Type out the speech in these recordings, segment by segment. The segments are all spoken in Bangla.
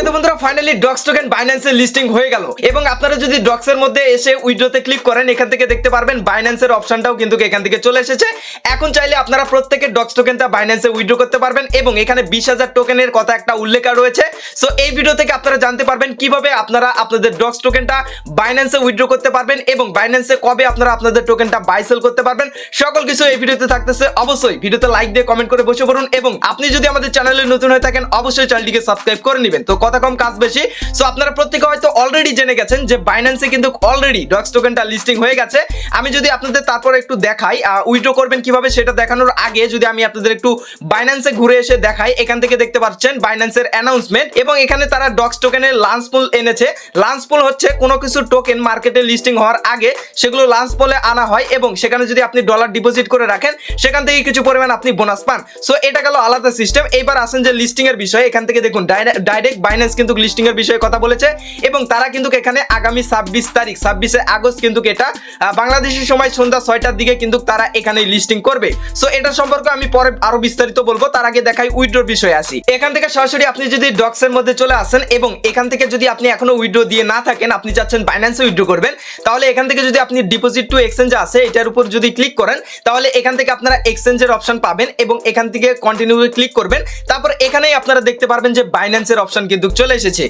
ওকে তো বন্ধুরা ফাইনালি ডক্স টোকেন বাইন্যান্সের লিস্টিং হয়ে গেল এবং আপনারা যদি ডক্স এর মধ্যে এসে উইথড্রতে ক্লিক করেন এখান থেকে দেখতে পারবেন বাইন্যান্সের অপশনটাও কিন্তু এখান থেকে চলে এসেছে। এখন চাইলে আপনারা প্রত্যেকের ডক্স টোকেনটা বাইন্যান্সে উইথড্র করতে পারবেন এবং এখানে 20,000 টোকেনের কথা একটা উল্লেখ রয়েছে। সো এই ভিডিও থেকে আপনারা জানতে পারবেন কিভাবে আপনারা আপনাদের ডক্স টোকেনটা বাইন্যান্সে উইথড্র করতে পারবেন এবং বাইন্যান্সে কবে আপনারা আপনাদের টোকেনটা বাই সেল করতে পারবেন, সকল কিছু এই ভিডিওতে থাকতেছে। অবশ্যই ভিডিওতে লাইক দিয়ে কমেন্ট করে বসে পড়ুন এবং আপনি যদি আমাদের চ্যানেলে নতুন হয়ে থাকেন অবশ্যই চ্যানেলটিকে সাবস্ক্রাইব করে নেবেন। তো কথা কম কাজ বেশি। সো আপনারা প্রত্যেকে হয়তো অলরেডি জেনে গেছেন যে বাইন্যান্সে কিন্তু অলরেডি ডক্স টোকেনটা লিস্টিং হয়ে গেছে। আমি যদি আপনাদের তারপর একটু দেখাই উইথড্র করবেন কিভাবে সেটা দেখানোর আগে যদি আমি আপনাদের একটু বাইন্যান্সে ঘুরে এসে দেখাই, এখান থেকে দেখতে পাচ্ছেন বাইন্যান্সের অ্যানাউন্সমেন্ট এবং এখানে তারা ডক্স টোকেনের লাঞ্চ পুল এনেছে। লাঞ্চ পুল হচ্ছে কোনো কিছু টোকেন মার্কেটে লিস্টিং হওয়ার আগে সেগুলো লাঞ্চ পুলে আনা হয় এবং সেখানে যদি আপনি ডলার ডিপোজিট করে রাখেন সেখান থেকে কিছু পরিমাণ আপনি বোনাস পান। সো এটা গেল আলাদা সিস্টেম। এইবার আসেন যে লিস্টিং এর বিষয়ে, এখান থেকে দেখুন ডাইরেক্ট বাইন্যান্স কিন্তু লিস্টিং এর বিষয়ে কথা বলেছে এবং তারা কিন্তু এখানে আগামী 26 আগস্ট কিন্তু এটা বাংলাদেশের সময় সন্ধ্যা 6টার দিকে কিন্তু তারা এখানে লিস্টিং করবে। সো এটা সম্পর্কে আমি পরে আরো বিস্তারিত বলবো, তার আগে দেখাই উইথড্রর বিষয়ে আসি। এখান থেকে সরাসরি আপনি যদি ডক্স এর মধ্যে চলে আসেন এবং এখান থেকে যদি আপনি এখনো উইথড্র দিয়ে না থাকেন, আপনি চাচ্ছেন বাইন্যান্সে উইথড্র করবেন, তাহলে এখান থেকে যদি আপনি ডিপোজিট টু এক্সচেঞ্জ আছে এটার উপর যদি ক্লিক করেন তাহলে এখান থেকে আপনারা এক্সচেঞ্জের অপশন পাবেন এবং এখান থেকে কন্টিনিউ ক্লিক করবেন। তারপর এখানেই আপনারা দেখতে পারবেন যে বাইন্যান্সের অপশন কিন্তু চলে এসেছে।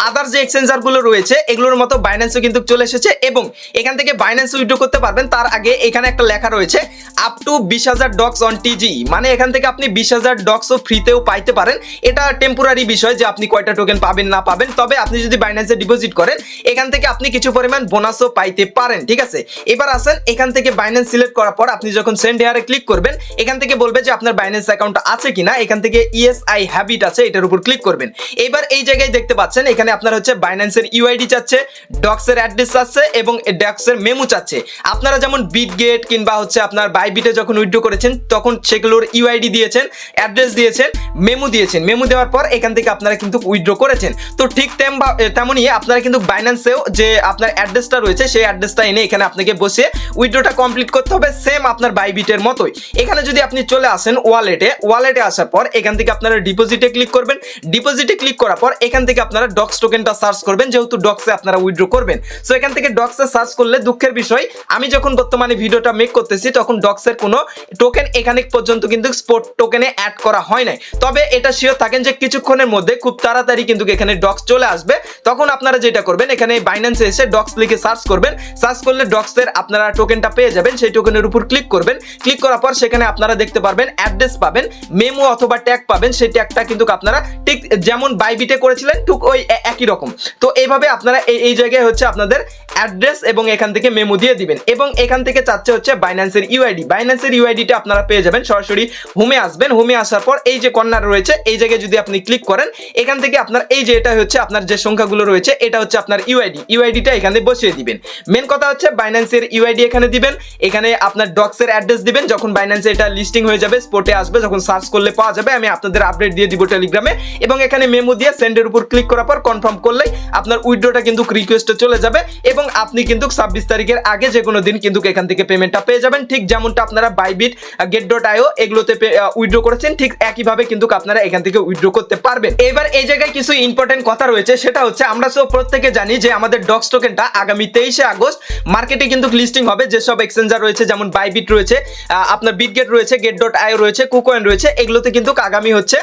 আদার যে এক্সচেঞ্জার গুলো রয়েছে এগুলোর মতো বাইন্যান্সও কিন্তু চলে এসেছে এবং এখান থেকে বাইন্যান্স উইথড্র করতে পারবেন। তার আগে এখানে একটা লেখা রয়েছে up to 20,000 docs on TG, মানে এখান থেকে আপনি 20,000 ডক্সও ফ্রিতেও পাইতে পারেন। এটা টেম্পোরারি বিষয় যে আপনি কয়টা টোকেন পাবেন না পাবেন, তবে আপনি যদি বাইন্যান্সে ডিপোজিট করেন এখান থেকে আপনি কিছু পরিমাণ বোনাসও পাইতে পারেন। ঠিক আছে, এবার আসেন এখান থেকে বাইন্যান্স সিলেক্ট করার পর আপনি যখন সেন্ড হেয়ারে ক্লিক করবেন এখান থেকে বলবে যে আপনার বাইন্যান্স অ্যাকাউন্ট আছে কিনা, এখান থেকে ইয়েস আই হ্যাভ ইট আছে এটার উপর ক্লিক করবেন। এবার এই জায়গায় দেখতে পাচ্ছেন এখানে আপনার হচ্ছে বাইন্যান্সের ইউআইডি চাচ্ছে, ডক্সের অ্যাড্রেস চাচ্ছে এবং ডক্সের মেমো চাচ্ছে। আপনারা যেমন বিটগেট কিংবা হচ্ছে আপনার বাইবিটে যখন উইথড্র করেছেন তখন সেগুলোর ইউআইডি দিয়েছেন, অ্যাড্রেস দিয়েছেন, মেমো দিয়েছেন। মেমো দেওয়ার পর এখান থেকে আপনারা কিন্তু উইথড্র করেছেন। তো ঠিক তেমনই আপনারা কিন্তু বাইন্যান্সেও যে আপনার অ্যাড্রেসটা রয়েছে সেই অ্যাড্রেসটা এনে এখানে আপনাকে বসে উইথড্রটা কমপ্লিট করতে হবে, সেম আপনার বাইবিটের মতোই। এখানে যদি আপনি চলে আসেন ওয়ালেটে আসার পর এখান থেকে আপনারা ডিপোজিটে ক্লিক করবেন। ডিপোজিটে ক্লিক করার পর এখান থেকে আপনারা ডক্স টোকেনটা সার্চ করবেন, যেহেতু ডক্সে আপনারা উইথড্র করবেন। সো এখান থেকে ডক্সে সার্চ করলে দুঃখের বিষয় আমি যখন বর্তমানে ভিডিওটা মেক করতেছি তখন ডক্সের কোনো টোকেন এখানে পর্যন্ত কিন্তু স্পট টোকেনে অ্যাড করা হয় নাই। তবে এটা শিওর থাকেন যে কিছুক্ষণের মধ্যে খুব তাড়াতাড়ি কিন্তু এখানে ডক্স চলে আসবে। তখন আপনারা যেটা করবেন এখানে বাইন্যান্সে এসে ডক্স লিখে সার্চ করবেন, সার্চ করলে ডক্সের আপনারা টোকেনটা পেয়ে যাবেন। সেই টোকেনের উপর ক্লিক করবেন, ক্লিক করার পর সেখানে আপনারা দেখতে পারবেন অ্যাড্রেস পাবেন, মেমো অথবা ট্যাগ পাবেন। সেই ট্যাগটা কিন্তু আপনারা ঠিক যেমন বাইবিটে করেছিলেন ঠিক ওই একই রকম। তো এইভাবে আপনারা এই জায়গায় হচ্ছে আপনাদের অ্যাড্রেস এবং এখান থেকে মেমো দিয়ে দিবেন এবং এখান থেকে চাচ্ছে হচ্ছে বাইন্যান্সের ইউআইডি। বাইন্যান্সের ইউআইডিটা আপনারা পেয়ে যাবেন। সরাসরি হোমে আসবেন, হোমে আসার পর এই যে কর্নার রয়েছে এই জায়গায় যদি আপনি ক্লিক করেন এখান থেকে আপনার এই যে এটা হচ্ছে আপনার যে সংখ্যাগুলো রয়েছে এটা হচ্ছে আপনার ইউআইডিটা এখানে বসিয়ে দিবেন। মেন কথা হচ্ছে বাইন্যান্সের ইউআইডি এখানে দিবেন, এখানে আপনার ডক্সের অ্যাড্রেস দিবেন। যখন বাইন্যান্সে এটা লিস্টিং হয়ে যাবে স্পটে আসবে, যখন সার্চ করলে পাওয়া যাবে, আমি আপনাদের আপডেট দিয়ে দিব টেলিগ্রামে এবং এখানে মেমো দিয়ে সেন্ডের উপর ক্লিক করার পর কনফার্ম করলেই আপনার উইথড্রটা কিন্তু রিকোয়েস্টে চলে যাবে এবং আপনি কিন্তু 26 তারিখের আগে যে কোনো দিন কিন্তু এখান থেকে পেমেন্টটা পেয়ে যাবেন। ঠিক যেমনটা আপনারা বাইবিট, get.io এগুলোতে উইথড্র করেছেন ঠিক একইভাবে কিন্তু আপনারা এখান থেকে উইথড্র করতে পারবেন। এবার এই জায়গায় কিছু ইম্পর্টেন্ট কথা রয়েছে, সেটা হচ্ছে আমরা সব প্রত্যেকে জানি যে আমাদের ডক্স টোকেনটা আগামী 23 আগস্ট মার্কেটে কিন্তু লিস্টিং হবে। যেসব এক্সচেঞ্জার রয়েছে যেমন বাইবিট রয়েছে, আপনার বিটগেট রয়েছে, get.io রয়েছে, কুকয়েন রয়েছে, এগুলোতে কিন্তু আগামী হচ্ছে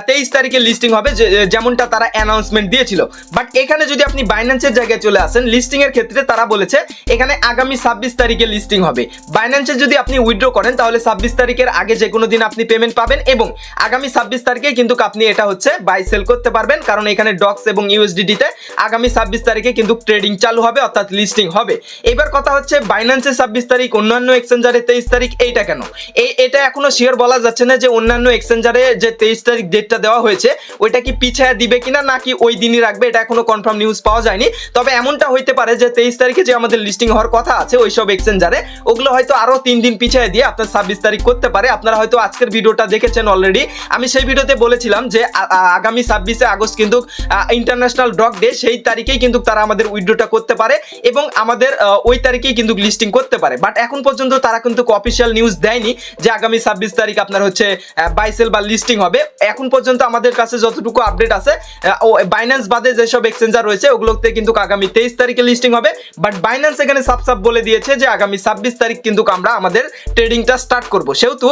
23 তারিখে লিস্টিং হবে যেমনটা তারা অ্যানাউন্সমেন্ট দিয়েছিল। বাট এখানে যদি আপনি বাইন্যান্সের জায়গায় চলে আসেন লিস্টিং এর ক্ষেত্রে তারা বলেছে এখানে আগামী 26 তারিখে লিস্টিং হবে। বাইন্যান্সে যদি আপনি উইথড্র করেন তাহলে 26 তারিখের আগে যে কোনো দিন আপনি পেমেন্ট পাবেন এবং আগামী 26 তারিখে কিন্তু আপনি এটা হচ্ছে বাই সেল করতে পারবেন, কারণ এখানে ডক্স এবং ইউএসডিটি তে আগামী 26 তারিখে কিন্তু ট্রেডিং চালু হবে অর্থাৎ লিস্টিং হবে। এবার কথা হচ্ছে বাইন্যান্সে 26 তারিখ, অন্যান্য এক্সচেঞ্জারে 23 তারিখ, এইটা কেন? এটা এখনো শিওর বলা যাচ্ছে না যে অন্যান্য এক্সচেঞ্জারে যে 23 তারিখ ডেটটা দেওয়া হয়েছে ওইটা কি পিছায়া দিবে কিনা নাকি ওই দিনই রাখবে, এটা এখনো কনফার্ম নিউজ পাওয়া যায়নি। তবে এমনটা হইতে পারে যে 23 তারিখে যে আমাদের লিস্টিং হওয়ার কথা আছে ওইসব এক্সচেঞ্জারে ওগুলো হয়তো আরো 3 দিন পিছিয়ে দিয়ে আপনার 26 তারিখ করতে পারে। আপনারা হয়তো আজকের ভিডিওটা দেখেছেন অলরেডি, আমি সেই ভিডিওতে বলেছিলাম যে আগামী 26 আগস্ট কিন্তু ইন্টারন্যাশনাল ডগ ডে, সেই তারিখেই কিন্তু তারা আমাদের উইথড্রটা করতে পারে এবং আমাদের ওই তারিখেই কিন্তু লিস্টিং করতে পারে। বাট এখন পর্যন্ত তারা কিন্তু অফিসিয়াল নিউজ দেয়নি যে আগামী 26 তারিখ আপনার হচ্ছে বাই সেল বা লিস্টিং হবে। এখন পর্যন্ত আমাদের কাছে যতটুকু আপডেট আছে বাইন্যান্স বাদে যেসব এক্সচেঞ্জার রয়েছে ওগুলোতে কিন্তু আগামী 23 তারিখে লিস্টিং হবে, বাট বাইন্যান্স এখানে সাপ বলে দিয়েছে যে আগামী 26 তারিখ কিন্তু আমরা আমাদের ট্রেডিংটা স্টার্ট করব। সেহেতু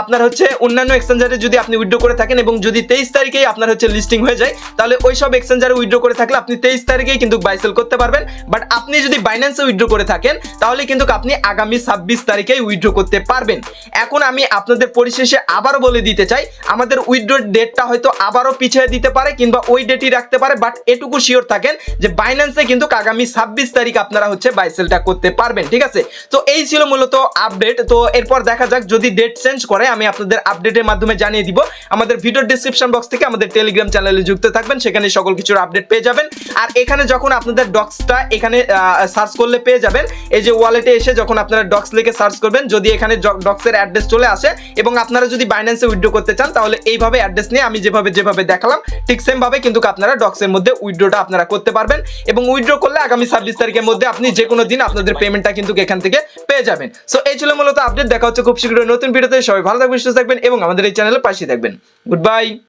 আপনার হচ্ছে অন্যান্য এক্সচেঞ্জারে যদি আপনি উইথড্র করে থাকেন এবং যদি 23 তারিখেই আপনার হচ্ছে লিস্টিং হয়ে যায়, তাহলে ওই সব এক্সচেঞ্জারে উইথড্র করে থাকলে আপনি 23 তারিখেই কিন্তু বাই সেল করতে পারবেন। বাট আপনি যদি বাইন্যান্সে উইথড্র করে থাকেন তাহলে কিন্তু আপনি আগামী 26 তারিখেই উইথড্র করতে পারবেন। এখন আমি আপনাদের পরিশেষে আবার বলে দিতে চাই, আমাদের উইথড্র ডেটটা হয়তো আবারও পিছিয়ে দিতে পারে কিংবা ওই ডেটই রাখতে পারে, বাট এটুকু শিওর থাকেন যে বাইন্যান্সে কিন্তু আগামী 26 তারিখ আপনারা হচ্ছে বাই সেলটা করতে পারবেন। ঠিক আছে, তো এই ছিল মূলত আপডেট। তো এরপর দেখা যাক যদি ডেট চেঞ্জ করে আমি আপনাদের আপডেটের মাধ্যমে জানিয়ে দিব। আমাদের ভিডিও ডেসক্রিপশন বক্স থেকে আমাদের টেলিগ্রাম চ্যানেলে যুক্ত থাকবেন, সেখানে সকল কিছুর আপডেট পেয়ে যাবেন। আর এখানে যখন আপনাদের ডক্সটা এখানে সার্চ করলে পেয়ে যাবেন, এই যে ওয়ালেটে এসে যখন আপনারা ডক্স লিখে সার্চ করবেন, যদি এখানে ডক্সের অ্যাড্রেস চলে আসে এবং আপনারা যদি বাইন্যান্সে উইথড্র করতে চান তাহলে এইভাবে অ্যাড্রেস নিয়ে আমি যেভাবে দেখালাম ঠিক সেম ভাবে কিন্তু আপনারা ডক্সের মধ্যে উইথড্রটা আপনারা করতে পারবেন এবং উইথড্র করলে আগামী 26 তারিখের মধ্যে আপনি যে কোনো দিন আপনাদের পেমেন্টটা কিন্তু এখান থেকে পেয়ে যাবেন। সো এই ছিল মূলত আপডেট। দেখা হচ্ছে খুব শীঘ্রই নতুন ভিডিওতে। সবাই ভালো থাকবেন, সুস্থ থাকবেন এবং আমাদের এই চ্যানেলের পাশে থাকবেন। Good bye.